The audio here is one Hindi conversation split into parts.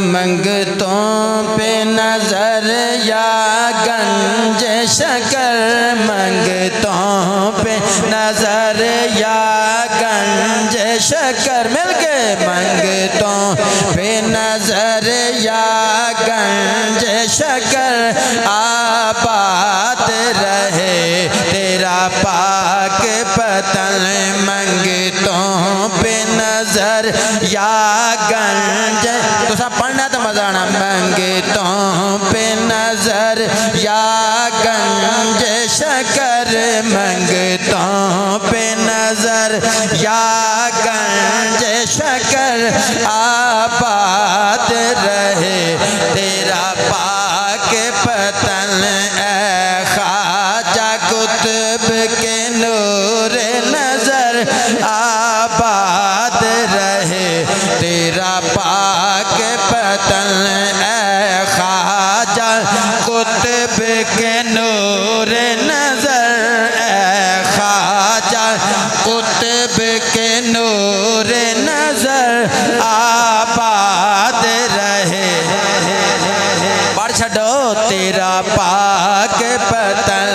मंगतों पे नजर या गंज शकर, मंगतों पे नजर या गंज शकर, मिलके मंगतों पे नजर या गंज शकर, आबाद रहे तेरा पाक पतन। मंगतों पे नजर या गंज, तो सब पढ़ना तो मजा आना। मंगतों पे नजर या गंज शकर, मंगतों पे नजर या गंज शकर, आबाद रहे तेरा पाक पतन। ऐ ख्वाजा कुतुब के नूर नजर, आबाद रहे तेरा पाक पतन। ऐ ख्वाजा कुतुब के नूर नजर, ऐ ख्वाजा कुतुब के नूर नजर, आबाद रहे बढ़ छो तेरा पाक पतन।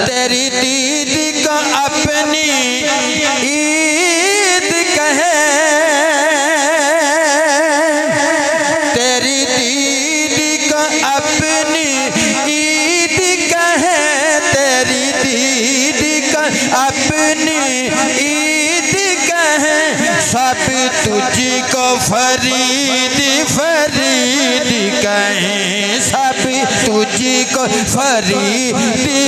तेरी दीदी को अपनी ईद कहे, तेरी दीदी को अपनी ईद कहे, तेरी दीदी को अपनी ईद कहे, सब तुझको फरीद फरीद कहें, सब तुझको फरीद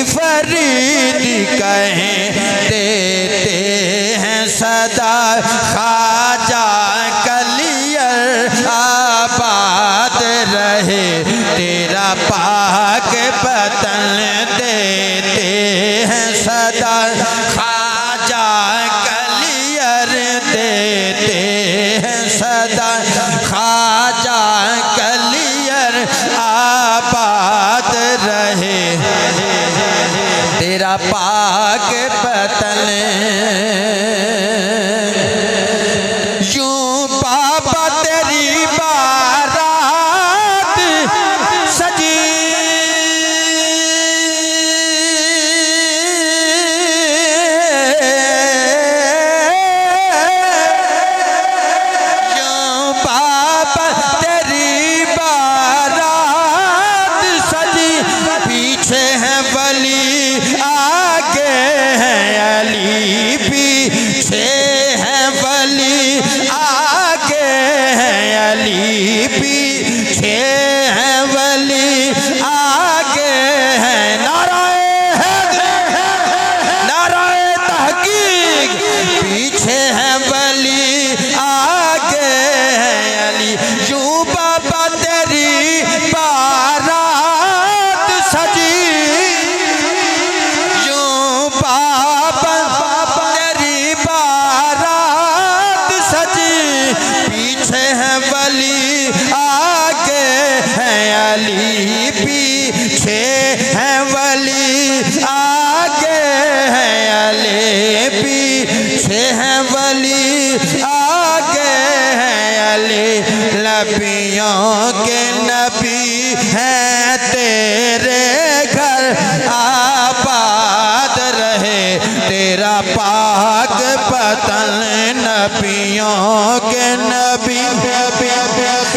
फरीद कहें। देते हैं सदा ख्वाजा कलियर, आबाद रहे तेरा पाक पतन। देते हैं सदा ख्वाजा कलियर, देते हैं सदा ख्वाजा कलियर, आबाद रहे तेरा पाक पतन। यूं बाबा तेरी बारात सजी, यूं बाबा तेरी बारात सजी, पीछे है वली आगे है अली, पीछे है वली आगे है अली, पीछे है वली आगे है। नाराए हैदर, नाराए तहकीक, पीछे है वली आगे है अली। यूं बाबा तेरी बारात सजी, यूं बाबा तेरी बारात सजी, पीछे है वली आगे है अली, पीछे है वली आगे है अली, पीछे है वली आगे है अली। नबियों के नबी हैं तेरे घर, आबाद रहे तेरा पाक पतन। नबियों के नबी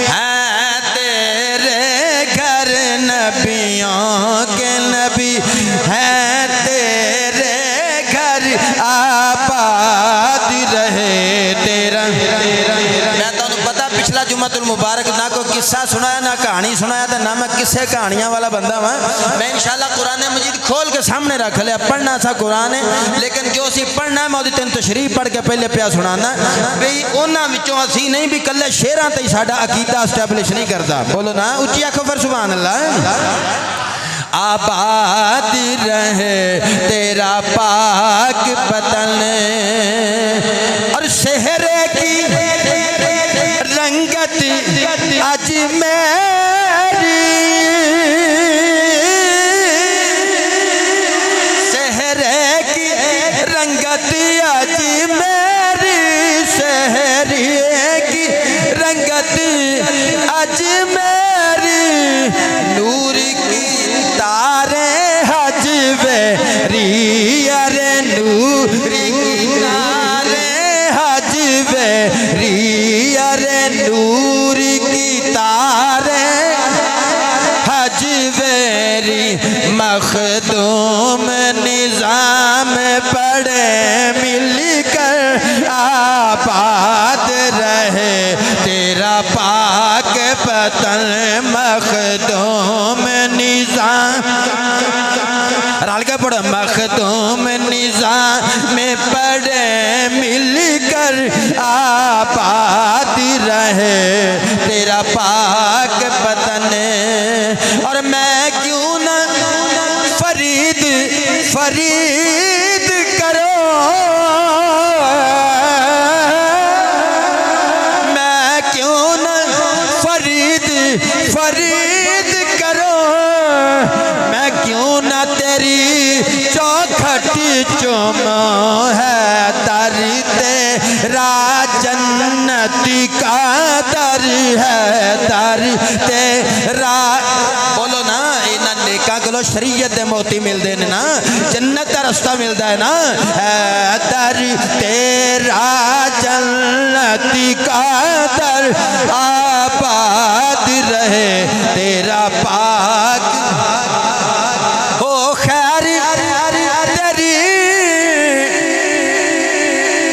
हैं तेरे घर, नबियों के नबी हैं तेरे घर, आबाद रहे तेरा। मैं तो पता पिछला जुम्मतुल मुबारक ना कोई किस्सा सुनाया ना कहानी सुनाया, तो ना मैं किस्से कहानियां वाला बंदा वहाँ। मैं इंशाल्लाह कुरान मजीद खोल के सामने रख लिया, पढ़ना सा कुरान है, लेकिन जो असी पढ़ना है मैं वो तेन तशरीफ पढ़ के पहले पिया सुनाना बई उन्होंने विचों असी नहीं भी कल्ले शेरां ते साडा अकीदा एस्टैबलिश नहीं करता। बोलो ना उच्ची आखो फिर सुभान अल्लाह। आबाद रहे तेरा पाक पतन, और शहरे की रंगत अजमेरी, शहरे की रंगत अजमेरी, शहरी मखदूम निजाम पढ़े मिलकर आबाद रहे तेरा पाक वतन मखदूम निजाम रल के पढ़ो मखदूम निजाम में पढ़े मिलकर आबाद रहे तेरा पाक वतन। और मैं क्यों न फरीद फरीद करो मैं क्यों न फरीद फरीद करो मैं क्यों न तेरी चौखट चूमो है दर तेरा जन्नती का दर है दर तेरा बोलो ना इन्हां नेकां कोलों शरीयत दे मोती मिलदे ने ना जन्नत दा रास्ता मिलदा है ना है दर तेरा जन्नती का दर आबाद रहे तेरा पाक हो खैर तेरी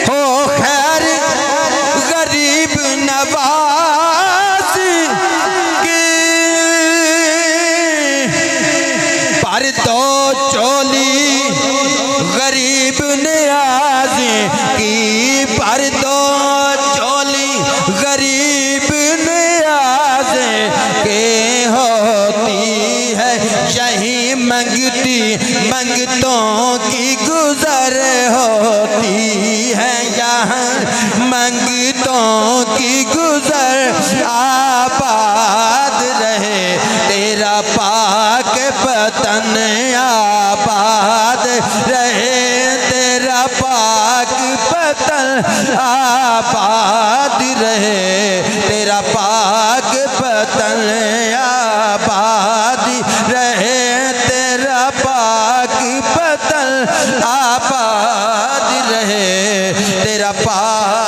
हो खैर गरीब नवाज की पर तो चोली गरीब नियाज की पर तो चोली गरीब नियाज के होती है यही मंगती मंगतों की गुजर होती है यहाँ मंगतों की गुजर आबाद रहे तेरा पाक वतन आबाद रहे तेरा पाक वतन आबाद रहे तेरा पाक वतन आबाद रहे तेरा पाक वतन आबाद रहे तेरा पाक